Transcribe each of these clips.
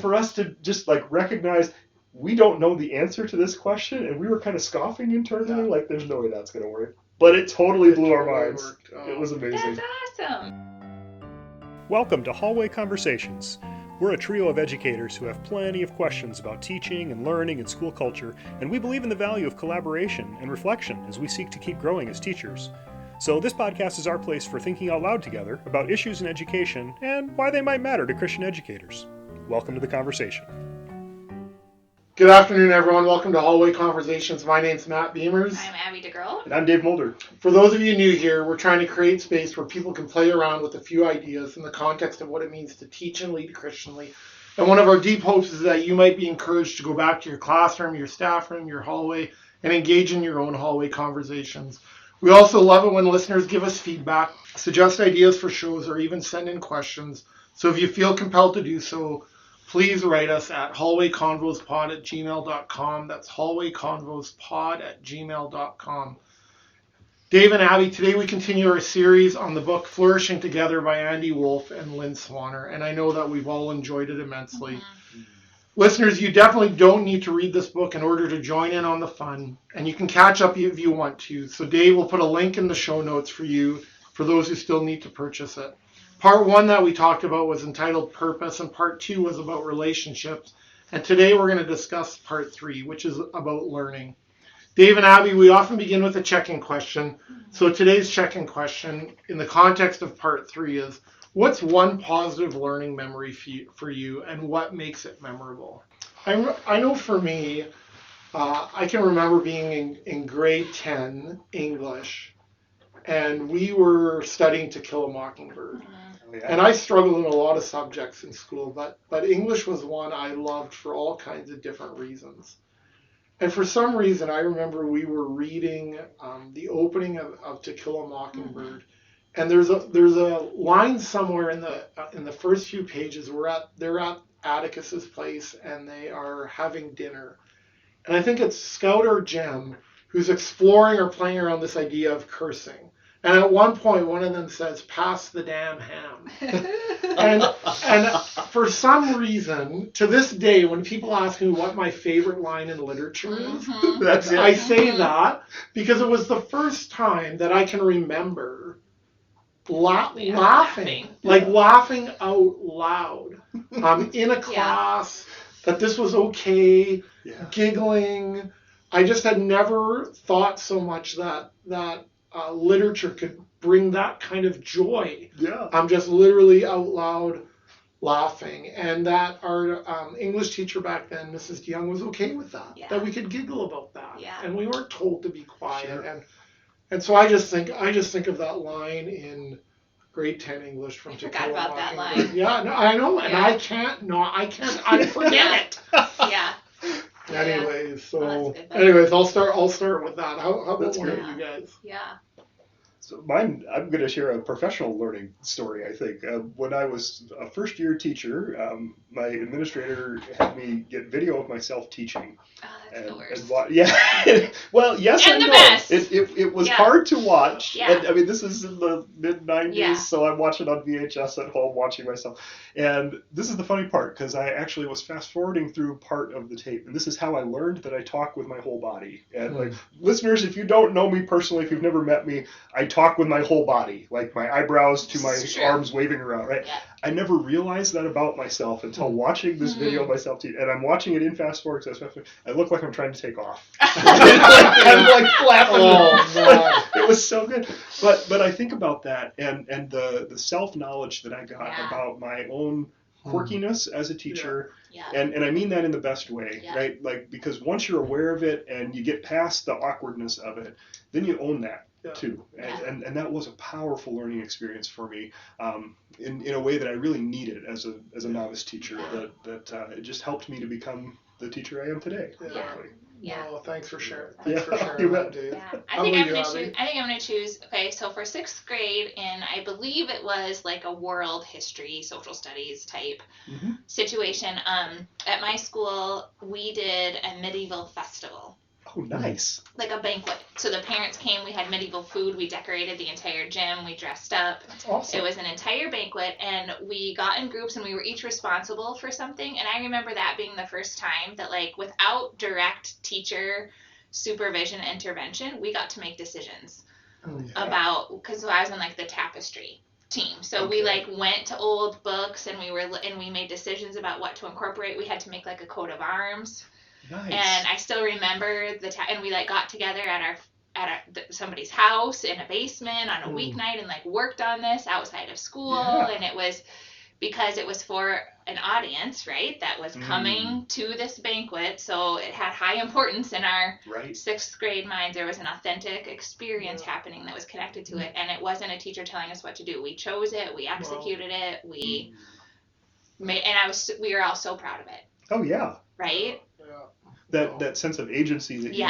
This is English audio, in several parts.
for us to just like recognize we don't know the answer to this question, and we were kind of scoffing internally, like there's no way that's going to work. But it totally blew our minds. It was amazing. That's awesome. Welcome to Hallway Conversations. We're a trio of educators who have plenty of questions about teaching and learning and school culture, and we believe in the value of collaboration and reflection as we seek to keep growing as teachers. So this podcast is our place for thinking out loud together about issues in education and why they might matter to Christian educators. Welcome to the conversation. Good afternoon, everyone. Welcome to Hallway Conversations. My name's Matt Beamers. I'm Abby DeGroat. And I'm Dave Mulder. For those of you new here, we're trying to create space where people can play around with a few ideas in the context of what it means to teach and lead Christianly. And one of our deep hopes is that you might be encouraged to go back to your classroom, your staff room, your hallway, and engage in your own hallway conversations. We also love it when listeners give us feedback, suggest ideas for shows, or even send in questions. So if you feel compelled to do so, please write us at hallwayconvospod@gmail.com. That's hallwayconvospod@gmail.com. Dave and Abby, today we continue our series on the book Flourishing Together by Andy Wolfe and Lynn Swaner, and I know that we've all enjoyed it immensely. Mm-hmm. Listeners, you definitely don't need to read this book in order to join in on the fun, and you can catch up if you want to. So Dave will put a link in the show notes for you, for those who still need to purchase it. Part 1 that we talked about was entitled Purpose, and Part 2 was about relationships. And today we're going to discuss Part 3, which is about learning. Dave and Abby, we often begin with a check-in question. So today's check-in question in the context of Part 3 is, what's one positive learning memory for you, and what makes it memorable? I know for me, I can remember being in grade 10 English, and we were studying To Kill a Mockingbird. Yeah. And I struggled in a lot of subjects in school, but English was one I loved for all kinds of different reasons. And for some reason, I remember we were reading the opening of To Kill a Mockingbird, and there's a line somewhere in the first few pages where they're at Atticus's place and they are having dinner, and I think it's Scout or Jem who's exploring or playing around this idea of cursing. And at one point, one of them says, "Pass the damn ham." and for some reason, to this day, when people ask me what my favorite line in literature is, I say that because it was the first time that I can remember laughing out loud in a class, that this was okay, giggling. I just had never thought so much that literature could bring that kind of joy. I'm just literally out loud laughing, and that our English teacher back then, Mrs. DeYoung, was okay with that. That we could giggle about that, and we weren't told to be quiet. Sure. And so I just think of that line in grade 10 English from To Kill a Mockingbird. That line. Yeah, no, I know, and I can't forget it. Yeah. Anyways, I'll start with that. How about one of you guys? Yeah. So mine, I'm going to share a professional learning story, I think. When I was a first-year teacher, my administrator had me get video of myself teaching. Oh, that's the worst. Well, yes and the no. Best. It was hard to watch. Yeah. And, I mean, this is in the mid-90s, so I'm watching on VHS at home, watching myself. And this is the funny part, because I actually was fast-forwarding through part of the tape, and this is how I learned that I talk with my whole body. And, like, listeners, if you don't know me personally, if you've never met me, I talk with my whole body, like my eyebrows to my arms waving around, right? Yeah. I never realized that about myself until watching this video of myself teach, and I'm watching it in fast forward, so I look like I'm trying to take off. I'm like flapping. It was so good. But I think about that and the self-knowledge that I got about my own quirkiness as a teacher, and I mean that in the best way, right? Like, because once you're aware of it and you get past the awkwardness of it, then you own that. Too, and that was a powerful learning experience for me, in a way that I really needed as a novice teacher. That it just helped me to become the teacher I am today. Yeah. Oh, thanks for sharing. You that, Dave. Yeah. I think I'm going to choose. Okay, so for 6th grade, and I believe it was like a world history, social studies type situation. At my school, we did a medieval festival. Oh, nice. Like a banquet. So the parents came, we had medieval food, we decorated the entire gym, we dressed up. That's awesome. It was an entire banquet, and we got in groups and we were each responsible for something. And I remember that being the first time that, like, without direct teacher supervision intervention, we got to make decisions about, because I was on like the tapestry team. So we like went to old books and we made decisions about what to incorporate. We had to make like a coat of arms. Nice. And I still remember and we like got together at somebody's house in a basement on a weeknight and like worked on this outside of school. And it was because it was for an audience, right, that was coming to this banquet. So it had high importance in our sixth grade minds. There was an authentic experience happening that was connected to it. And it wasn't a teacher telling us what to do. We chose it. We executed it. We made, and we were all so proud of it. Oh, yeah. Right? That sense of agency that you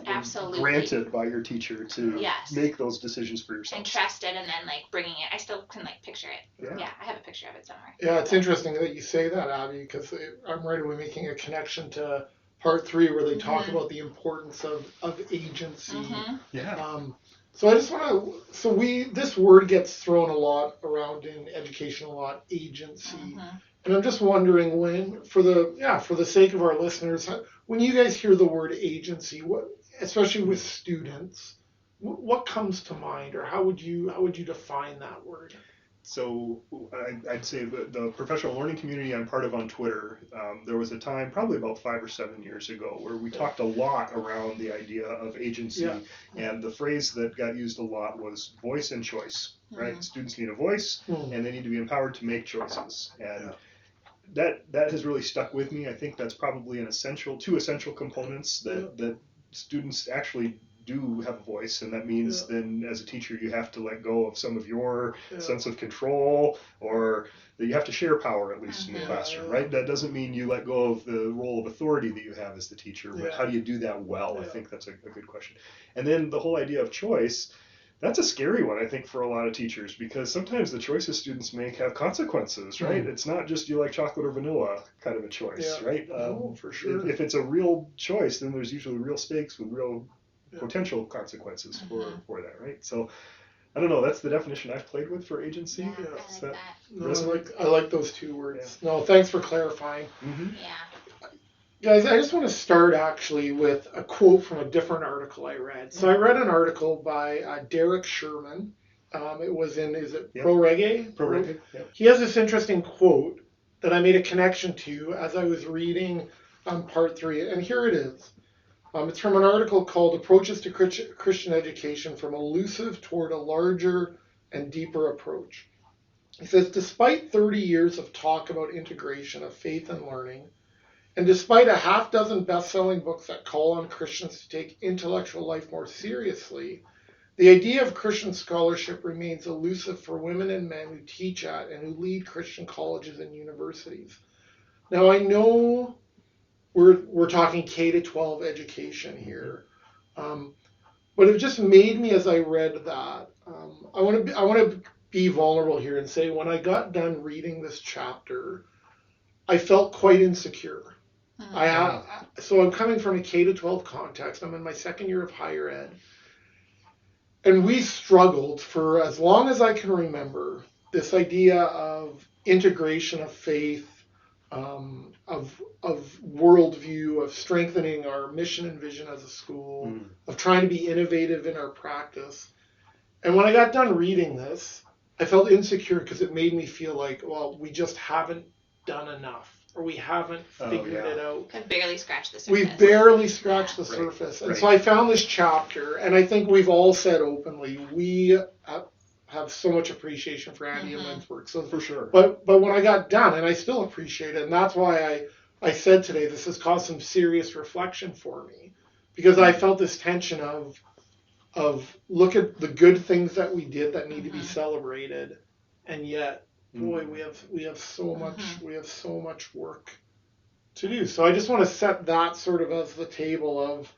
absolutely. were granted by your teacher to make those decisions for yourself. And trust it, and then like bringing it. I still can like picture it. Yeah, I have a picture of it somewhere. Yeah, it's interesting that you say that, Abby, because I'm right away making a connection to part 3 where they talk about the importance of agency. So I just want to. This word gets thrown a lot around in education, a lot, agency. And I'm just wondering for the sake of our listeners, when you guys hear the word agency, especially with students, what comes to mind, or how would you define that word? So I'd say the professional learning community I'm part of on Twitter, there was a time probably about 5 or 7 years ago where we talked a lot around the idea of agency, and the phrase that got used a lot was voice and choice, right? Students need a voice, and they need to be empowered to make choices, and that has really stuck with me. I think that's probably two essential components that students actually do have a voice, and that means then as a teacher you have to let go of some of your sense of control, or that you have to share power at least in the classroom, right? That doesn't mean you let go of the role of authority that you have as the teacher, but how do you do that well? I think that's a good question. And then the whole idea of choice, that's a scary one, I think, for a lot of teachers, because sometimes the choices students make have consequences, right? It's not just you like chocolate or vanilla kind of a choice, right? For sure. If it's a real choice, then there's usually real stakes with real potential consequences for that, right? So I don't know, that's the definition I've played with for agency. I like those two words. No, thanks for clarifying. Guys, I just want to start actually with a quote from a different article I read. So I read an article by Derek Sherman. It was in, Pro Reggae? Pro Reggae, He has this interesting quote that I made a connection to as I was reading part 3. And here it is. It's from an article called Approaches to Christian Education, from Elusive Toward a Larger and Deeper Approach. He says, despite 30 years of talk about integration of faith and learning, and despite a half dozen best-selling books that call on Christians to take intellectual life more seriously, the idea of Christian scholarship remains elusive for women and men who teach at and who lead Christian colleges and universities. Now, I know we're talking K-12 education here, but it just made me, as I read that, I want to be vulnerable here and say, when I got done reading this chapter, I felt quite insecure. So I'm coming from a K-12 context. I'm in my second year of higher ed. And we struggled for as long as I can remember, this idea of integration of faith, of worldview, of strengthening our mission and vision as a school, of trying to be innovative in our practice. And when I got done reading this, I felt insecure because it made me feel like, well, we just haven't done enough. Or we haven't figured it out. I've barely scratched the surface. We've barely scratched the surface. And so I found this chapter, and I think we've all said openly, we have so much appreciation for Andy and Lynn's work. So for sure. But when I got done, and I still appreciate it, and that's why I said today this has caused some serious reflection for me. Because I felt this tension of look at the good things that we did that need to be celebrated, and yet, boy, we have so much work to do. So I just want to set that sort of as the table of,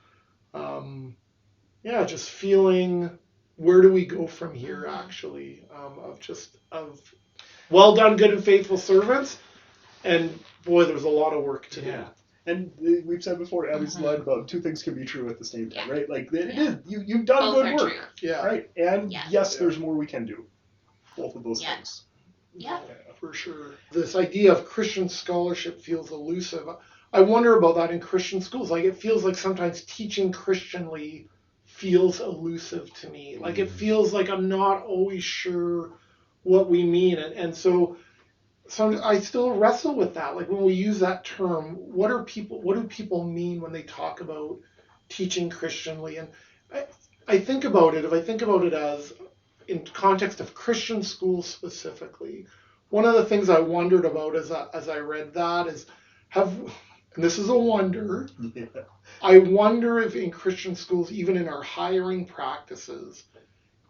just feeling, where do we go from here? Actually, of well done, good and faithful servants, and boy, there's a lot of work to do. And we've said before, Abby's line about two things can be true at the same time, right? Like, it is. You've done Both good are work. true. Yeah. Right? And yes, there's more we can do. Both of those things. Yeah. For sure. This idea of Christian scholarship feels elusive. I wonder about that in Christian schools. Like, it feels like sometimes teaching Christianly feels elusive to me. Like, it feels like I'm not always sure what we mean. And so I still wrestle with that. Like, when we use that term, what do people mean when they talk about teaching Christianly? And I think about it, if I think about it as in context of Christian schools specifically, one of the things I wondered about as I read that is, and this is a wonder, I wonder if in Christian schools, even in our hiring practices,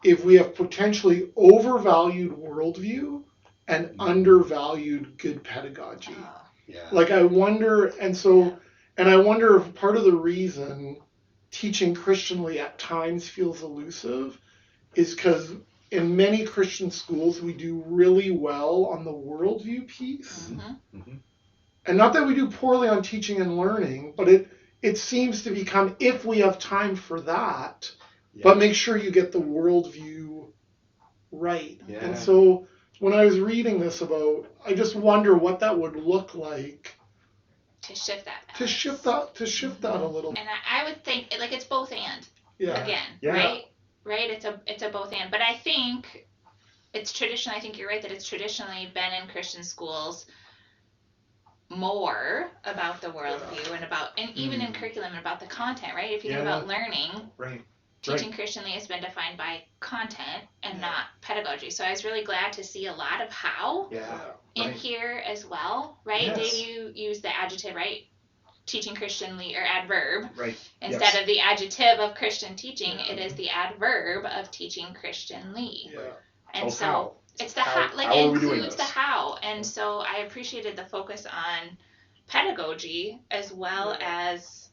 if we have potentially overvalued worldview and undervalued good pedagogy. Like, I wonder, and I wonder if part of the reason teaching Christianly at times feels elusive is because in many Christian schools we do really well on the worldview piece. And not that we do poorly on teaching and learning, but it seems to become, if we have time for that, but make sure you get the worldview right. And so when I was reading this I just wonder what that would look like to shift that balance. To shift that a little. And I would think, like, it's both and. Again, right? It's a both and. But I think it's traditional. I think you're right that it's traditionally been in Christian schools more about the worldview and even in curriculum and about the content, right? If you think about learning, teaching Christianly has been defined by content and not pedagogy. So I was really glad to see a lot of how in here as well, right? Dave, you use the adjective, right? Teaching Christianly, or adverb. Right. Instead of the adjective of Christian teaching, it is the adverb of teaching Christianly. Yeah. And so it's the how, like, it includes the how. And so I appreciated the focus on pedagogy as well as,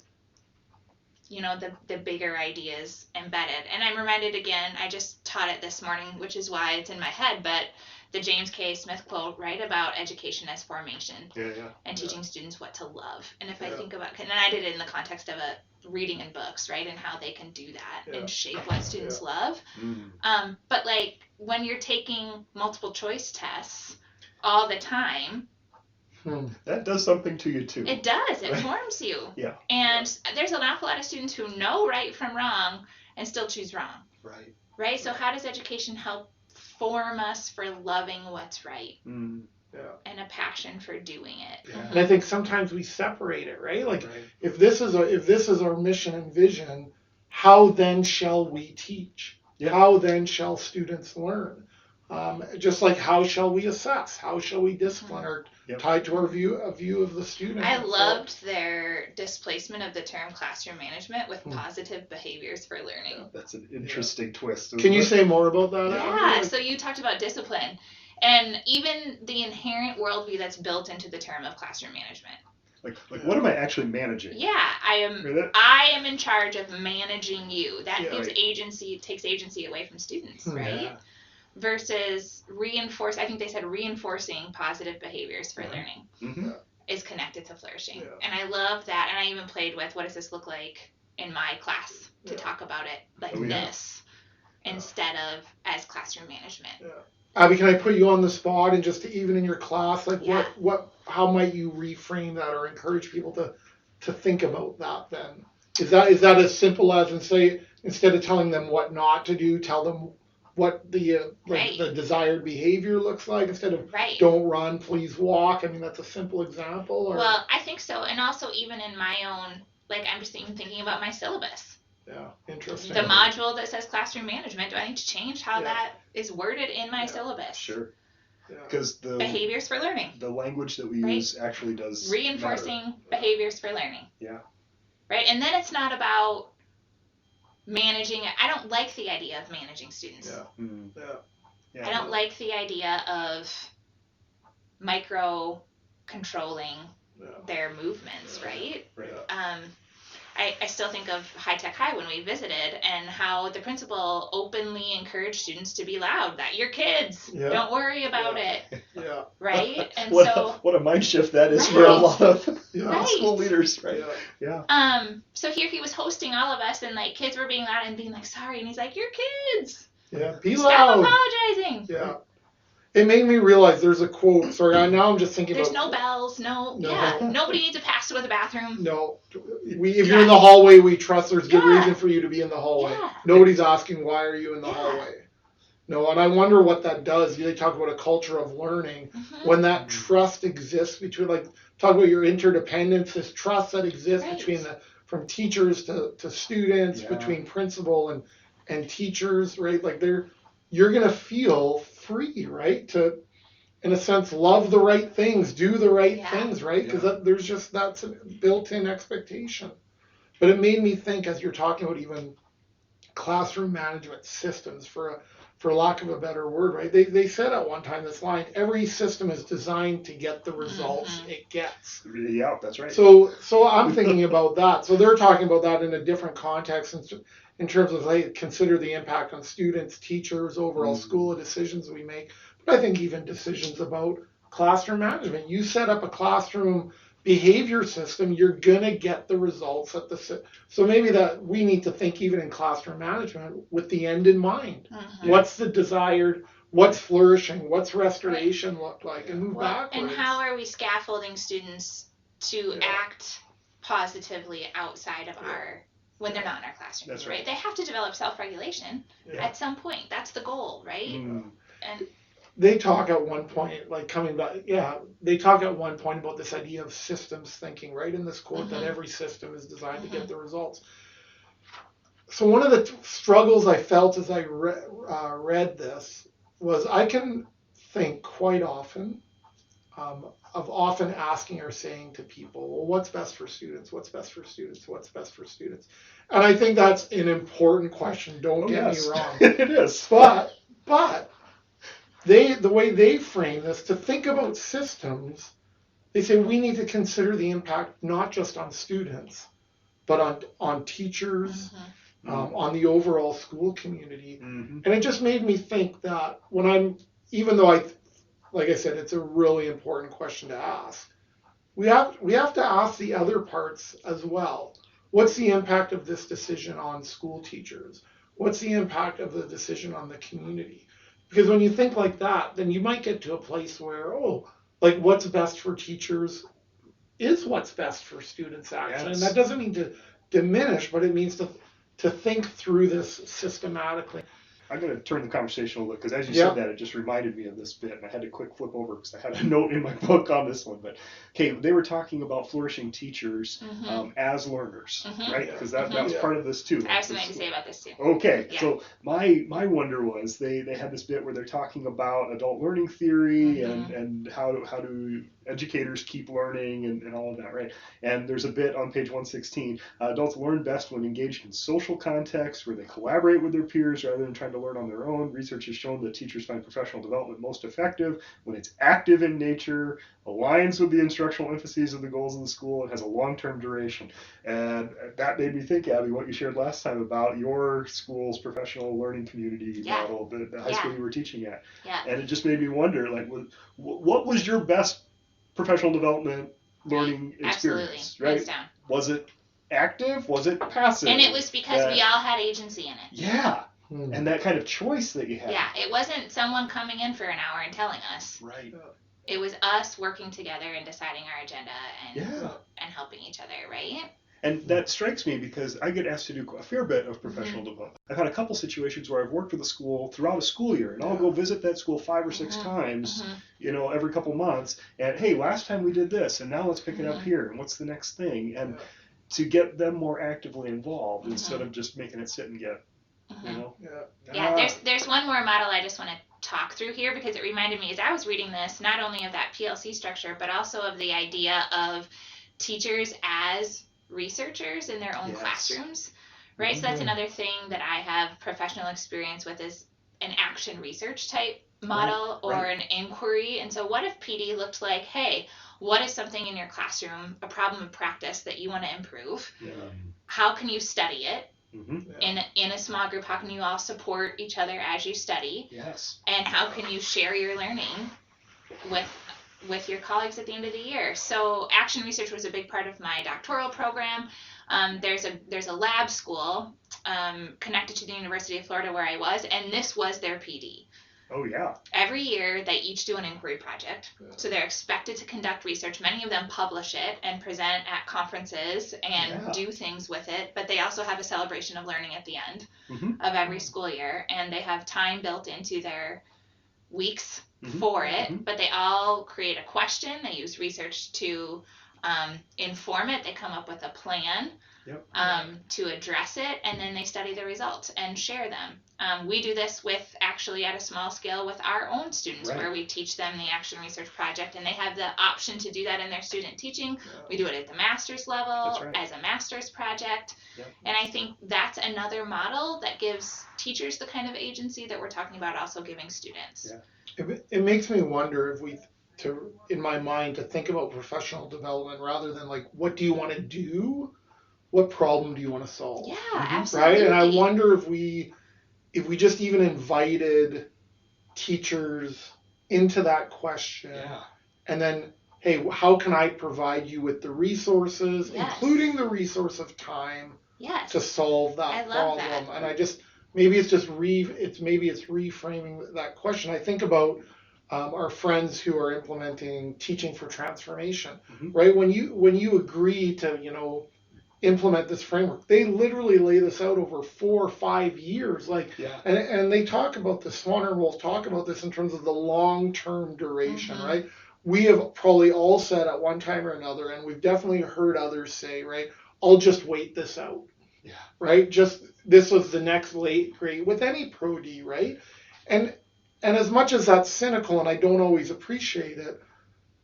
you know, the bigger ideas embedded. And I'm reminded again, I just taught it this morning, which is why it's in my head, but the James K. Smith quote, right, about education as formation and teaching students what to love. And if I think about, and I did it in the context of reading in books, right, and how they can do that and shape what students love. But like when you're taking multiple choice tests all the time, that does something to you too. It does. It forms you. And there's an awful lot of students who know right from wrong and still choose wrong. Right? So how does education help form us for loving what's right? And a passion for doing it. And I think sometimes we separate it, right? Like if this is our mission and vision, how then shall we teach? How then shall students learn? Just like how shall we assess? How shall we discipline? Or tied to our view of the student. I loved their displacement of the term classroom management with positive behaviors for learning. That's an interesting twist. Can you say more about that? Yeah, so you talked about discipline and even the inherent worldview that's built into the term of classroom management. Like what am I actually managing? Yeah, I am in charge of managing you. That gives agency, takes agency away from students, right? Versus I think they said reinforcing positive behaviors for learning is connected to flourishing. And I love that. And I even played with, what does this look like in my class to talk about it like this instead of as classroom management. Abby, can I put you on the spot and just even in your class, like how might you reframe that or encourage people to think about that then? Is that as simple as, and say, instead of telling them what not to do, tell them what the desired behavior looks like instead of don't run, please walk? I mean, that's a simple example. Or? Well, I think so. And also even in my own, like, I'm just even thinking about my syllabus. Yeah, interesting. The module that says classroom management, do I need to change how that is worded in my syllabus? Sure. Because the behaviors for learning. The language that we use actually does reinforcing behaviors for learning. Yeah. Right? And then it's not about managing it. I don't like the idea of managing students. I don't like the idea of micro controlling their movements, right? I still think of High Tech High when we visited, and how the principal openly encouraged students to be loud. That your kids, don't worry about it. Yeah. Right? And what a mind shift that is for a lot of school leaders, right? So here he was hosting all of us, and like kids were being loud and being like sorry, and he's like, your kids. Yeah, be loud. Stop apologizing. Yeah. It made me realize there's a quote. Sorry, now I'm just thinking there's about... There's no bells, nobody needs a pass to go to the bathroom. No. If you're in the hallway, we trust there's good reason for you to be in the hallway. Yeah. Nobody's asking, why are you in the hallway? No, and I wonder what that does. They talk about a culture of learning. When that trust exists between, like, talk about your interdependence, this trust that exists between from teachers to students, between principal and teachers, right? Like you're going to feel free, right? To, in a sense, love the right things, do the right things, right? Because that's a built-in expectation. But it made me think, as you're talking about even classroom management systems, for lack of a better word, right? They said at one time this line, every system is designed to get the results it gets. Yeah, that's right. So I'm thinking about that. So they're talking about that in a different context in terms of, like, consider the impact on students, teachers, overall school decisions we make. But I think even decisions about classroom management. You set up a classroom behavior system, you're gonna get the results at so maybe that we need to think even in classroom management with the end in mind. What's the desired, what's flourishing, what's restoration look like, and move backwards. And how are we scaffolding students to act positively outside of when they're not in our classrooms? That's right. They have to develop self-regulation at some point. That's the goal, right? And they talk at one point, like coming back, they talk at one point about this idea of systems thinking, right? In this quote, that every system is designed to get the results. So one of the struggles I felt as I read this was I can think quite often of often asking or saying to people, well, what's best for students? What's best for students? What's best for students? And I think that's an important question. Don't get me wrong. It is. But the way they frame this, to think about systems, they say we need to consider the impact not just on students, but on teachers, on the overall school community. And it just made me think that even though like I said, it's a really important question to ask, we have to ask the other parts as well. What's the impact of this decision on school teachers? What's the impact of the decision on the community? Because when you think like that, then you might get to a place where, like what's best for teachers is what's best for students, actually. Yes. And that doesn't mean to diminish, but it means to think through this systematically. I'm going to turn the conversation a little bit, because as you said that, it just reminded me of this bit, and I had to quick flip over because I had a note in my book on this one. But okay, they were talking about flourishing teachers as learners, right? Because that was part of this too. I have something to say about this too. Okay, so my wonder was they had this bit where they're talking about adult learning theory and how do educators keep learning and all of that, right? And there's a bit on page 116. Adults learn best when engaged in social contexts where they collaborate with their peers rather than trying to learn on their own. Research has shown that teachers find professional development most effective when it's active in nature, aligns with the instructional emphases of the goals of the school, and has a long-term duration. And that made me think, Abby, what you shared last time about your school's professional learning community model, the high school you were teaching at. Yeah. And it just made me wonder, like, what was your best professional development learning experience? Right? Down. Was it active? Was it passive? And it was because we all had agency in it. Yeah. And that kind of choice that you had. Yeah, it wasn't someone coming in for an hour and telling us. Right. It was us working together and deciding our agenda and helping each other, right? And that strikes me because I get asked to do a fair bit of professional development. I've had a couple situations where I've worked with a school throughout a school year, and I'll go visit that school 5 or 6 times, every couple months. And hey, last time we did this, and now let's pick it up here. And what's the next thing? And to get them more actively involved instead of just making it sit and get, There's one more model I just want to talk through here, because it reminded me as I was reading this, not only of that PLC structure, but also of the idea of teachers as researchers in their own classrooms, right? So that's another thing that I have professional experience with, is an action research type model or Right. an inquiry. And so what if PD looked like, hey, what is something in your classroom, a problem of practice that you want to improve? Yeah. How can you study it? Mm-hmm. In a small group, how can you all support each other as you study? Yes. And how can you share your learning with your colleagues at the end of the year? So action research was a big part of my doctoral program. There's a lab school connected to the University of Florida where I was, and this was their PD. Oh, yeah. Every year, they each do an inquiry project. So they're expected to conduct research. Many of them publish it and present at conferences and do things with it. But they also have a celebration of learning at the end of every school year. And they have time built into their weeks for it. But they all create a question. They use research to inform it. They come up with a plan to address it, and then they study the results and share them. We do this actually at a small scale with our own students, where we teach them the action research project, and they have the option to do that in their student teaching. We do it at the master's level as a master's project. And I think that's another model that gives teachers the kind of agency that we're talking about also giving students. It makes me wonder if in my mind, to think about professional development rather than like, what do you want to do? What problem do you want to solve? Yeah, absolutely. Right? And I wonder if we just even invited teachers into that question, and then, hey, how can I provide you with the resources, including the resource of time, to solve that problem? That. And I just maybe it's reframing that question. I think about our friends who are implementing teaching for transformation, right? When you agree to implement this framework, they literally lay this out over 4 or 5 years, and they talk about this. Swaner and Wolfe talk about this in terms of the long-term duration, right? We have probably all said at one time or another, and we've definitely heard others say, right, I'll just wait this out, right? Just this was the next late grade with any Pro-D, right? And as much as that's cynical, and I don't always appreciate it,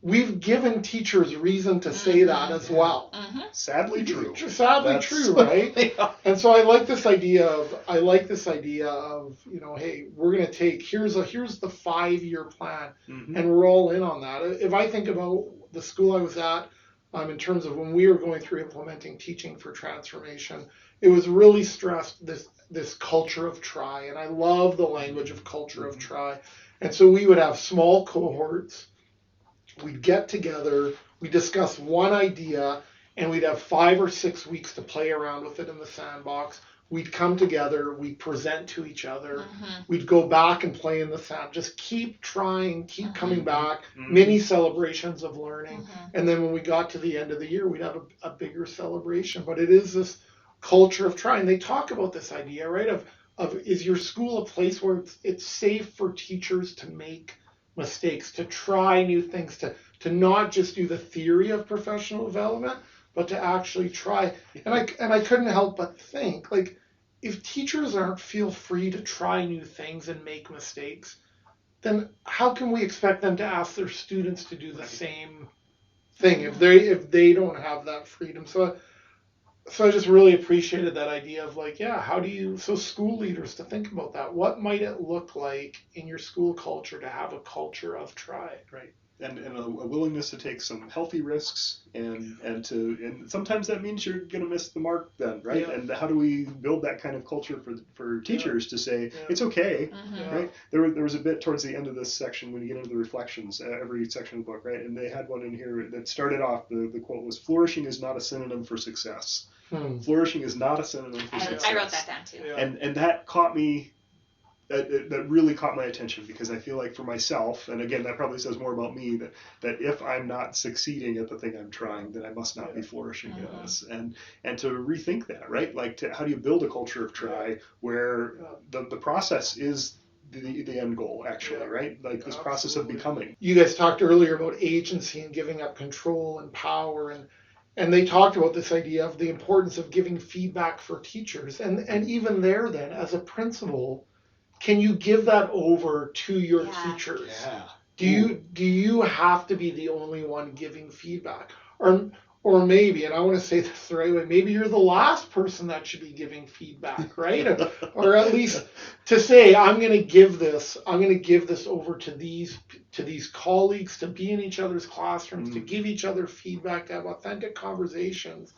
we've given teachers reason to say that as well. Sadly true. Sadly true, right? And so I like this idea of hey, we're going to take here's the 5-year plan, and we're all in on that. If I think about the school I was at, in terms of when we were going through implementing teaching for transformation, it was really stressed this culture of try, and I love the language of culture of try. And so we would have small cohorts. We'd get together, we'd discuss one idea, and we'd have 5 or 6 weeks to play around with it in the sandbox. We'd come together, we'd present to each other, we'd go back and play in the sand, just keep trying, keep coming back, mini celebrations of learning. And then when we got to the end of the year, we'd have a bigger celebration. But it is this culture of trying. They talk about this idea, right, of is your school a place where it's safe for teachers to make mistakes, to try new things, to not just do the theory of professional development, but to actually try. And I couldn't help but think, like, if teachers aren't feel free to try new things and make mistakes, then how can we expect them to ask their students to do the same thing if they don't have that freedom? So I just really appreciated that idea of like, so school leaders to think about that. What might it look like in your school culture to have a culture of try? Right. And a willingness to take some healthy risks, and sometimes that means you're going to miss the mark then, right? Yeah. And how do we build that kind of culture for teachers to say it's okay, right? There was a bit towards the end of this section when you get into the reflections, every section of the book, right? And they had one in here that started off, the quote was, "Flourishing is not a synonym for success." Flourishing is not a synonym for success. I wrote that down too. Yeah. And that caught me. That really caught my attention, because I feel like for myself, and again, that probably says more about me, that if I'm not succeeding at the thing I'm trying, then I must not be flourishing in this. And to rethink that, right? Like, how do you build a culture of try where the process is the end goal, actually, right? Like this process of becoming. You guys talked earlier about agency and giving up control and power, and they talked about this idea of the importance of giving feedback for teachers. And even there then, as a principal, can you give that over to your teachers? Yeah. Do you have to be the only one giving feedback? Or Or maybe, and I want to say this the right way, maybe you're the last person that should be giving feedback, right? Or at least to say, I'm going to give this over to these colleagues to be in each other's classrooms, to give each other feedback, to have authentic conversations.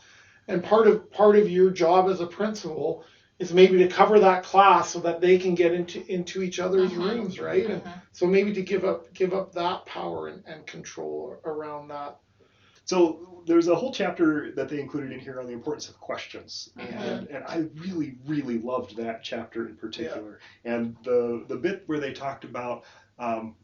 And part of your job as a principal is maybe to cover that class so that they can get into each other's rooms, right? And so maybe to give up that power and control around that. So there's a whole chapter that they included in here on the importance of questions, and I really, really loved that chapter in particular. Yeah. And the bit where they talked about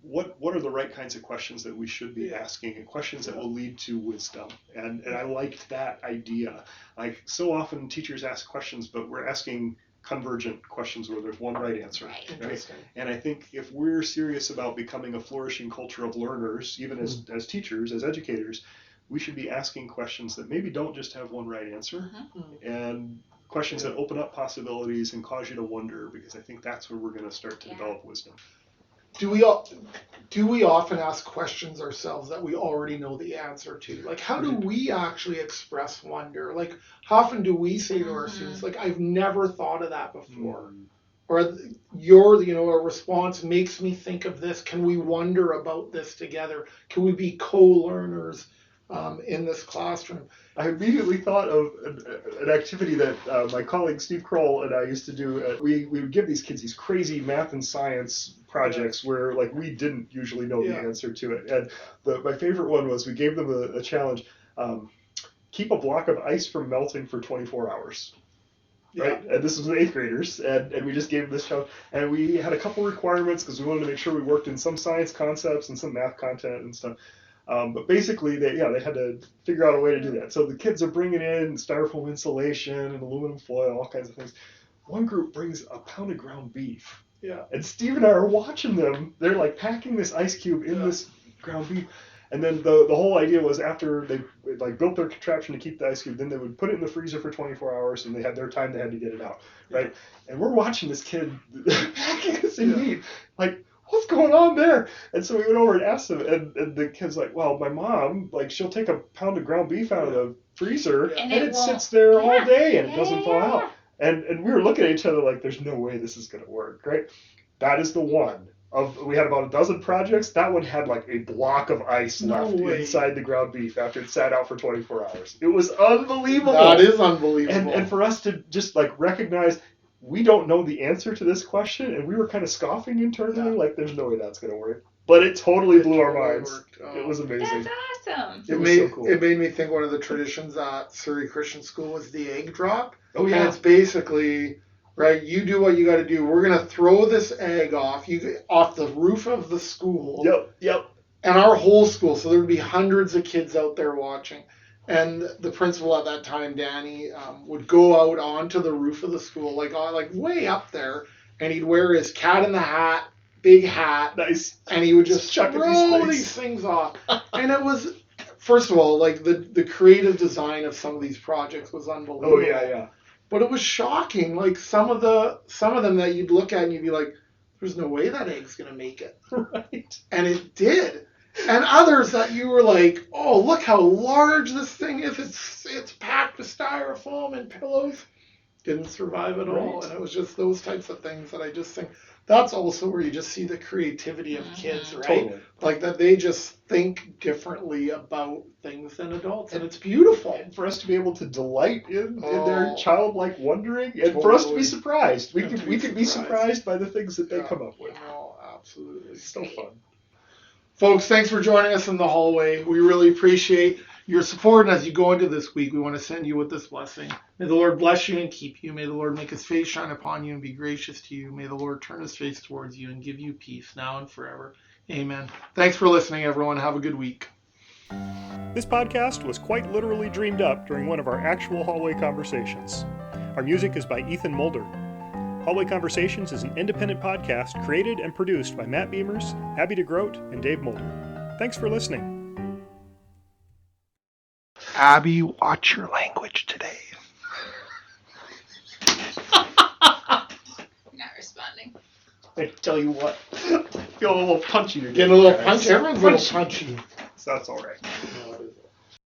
what are the right kinds of questions that we should be asking, and questions that will lead to wisdom. And I liked that idea. Like, so often teachers ask questions, but we're asking convergent questions where there's one right answer. Right? And I think if we're serious about becoming a flourishing culture of learners, even as teachers, as educators, we should be asking questions that maybe don't just have one right answer, and questions that open up possibilities and cause you to wonder, because I think that's where we're going to start to develop wisdom. Do we often ask questions ourselves that we already know the answer to? Like, how do we actually express wonder? Like, how often do we say to our students, like, I've never thought of that before? Or a response makes me think of this. Can we wonder about this together? Can we be co-learners in this classroom? I immediately thought of an activity that my colleague Steve Kroll and I used to do. We would give these kids these crazy math and science projects where, like, we didn't usually know the answer to it. And my favorite one was we gave them a challenge: keep a block of ice from melting for 24 hours. Right, and this was with 8th graders, and we just gave them this challenge, and we had a couple requirements because we wanted to make sure we worked in some science concepts and some math content and stuff. But basically, they had to figure out a way to do that. So the kids are bringing in styrofoam insulation and aluminum foil, all kinds of things. One group brings a pound of ground beef. Yeah. And Steve and I are watching them. They're like packing this ice cube in this ground beef. And then the whole idea was, after they like built their contraption to keep the ice cube, then they would put it in the freezer for 24 hours, and they had their time. They had to get it out, right? And we're watching this kid packing this in meat, like, what's going on there? And so we went over and asked him, and the kid's like, well, my mom, like, she'll take a pound of ground beef out of the freezer, and it sits there all day, and it doesn't thaw out. And we were looking at each other like, there's no way this is going to work, right? That is the one. We had about a dozen projects. That one had like a block of ice left inside the ground beef after it sat out for 24 hours. It was unbelievable. That is unbelievable. And for us to just like recognize we don't know the answer to this question, and we were kind of scoffing internally, like, there's no way that's going to work. But it totally blew our minds. It was amazing. That's awesome. It was so cool. It made me think one of the traditions at Surrey Christian School was the egg drop. Oh, yeah. And it's basically, right, you do what you got to do. We're going to throw this egg off the roof of the school. Yep. And our whole school, so there would be hundreds of kids out there watching. And the principal at that time, Danny, would go out onto the roof of the school, like way up there, and he'd wear his cat in the hat, big hat, nice, and he would just throw these things off. And it was, first of all, like the creative design of some of these projects was unbelievable. Oh yeah. But it was shocking. Like some of them that you'd look at and you'd be like, "There's no way that egg's gonna make it." Right. And it did. And others that you were like, "Oh, look how large this thing is. It's packed with styrofoam and pillows." Didn't survive at all. And it was just those types of things that I just think that's also where you just see the creativity of kids, right? Totally. Like that they just think differently about things than adults, and it's beautiful. And for us to be able to delight in their childlike wondering, and for us to be surprised. We could be surprised by the things that they come up with. No, absolutely. It's so fun. Folks, thanks for joining us in the hallway. We really appreciate your support. And as you go into this week, we want to send you with this blessing. May the Lord bless you and keep you. May the Lord make his face shine upon you and be gracious to you. May the Lord turn his face towards you and give you peace now and forever. Amen. Thanks for listening, everyone. Have a good week. This podcast was quite literally dreamed up during one of our actual hallway conversations. Our music is by Ethan Mulder. Hallway Conversations is an independent podcast created and produced by Matt Beamers, Abby DeGroat, and Dave Mulder. Thanks for listening. Abby, watch your language today. Not responding. I tell you what, I feel a little punchy today. Getting a little punchy. Everyone's a little punchy. So that's all right. No, it is.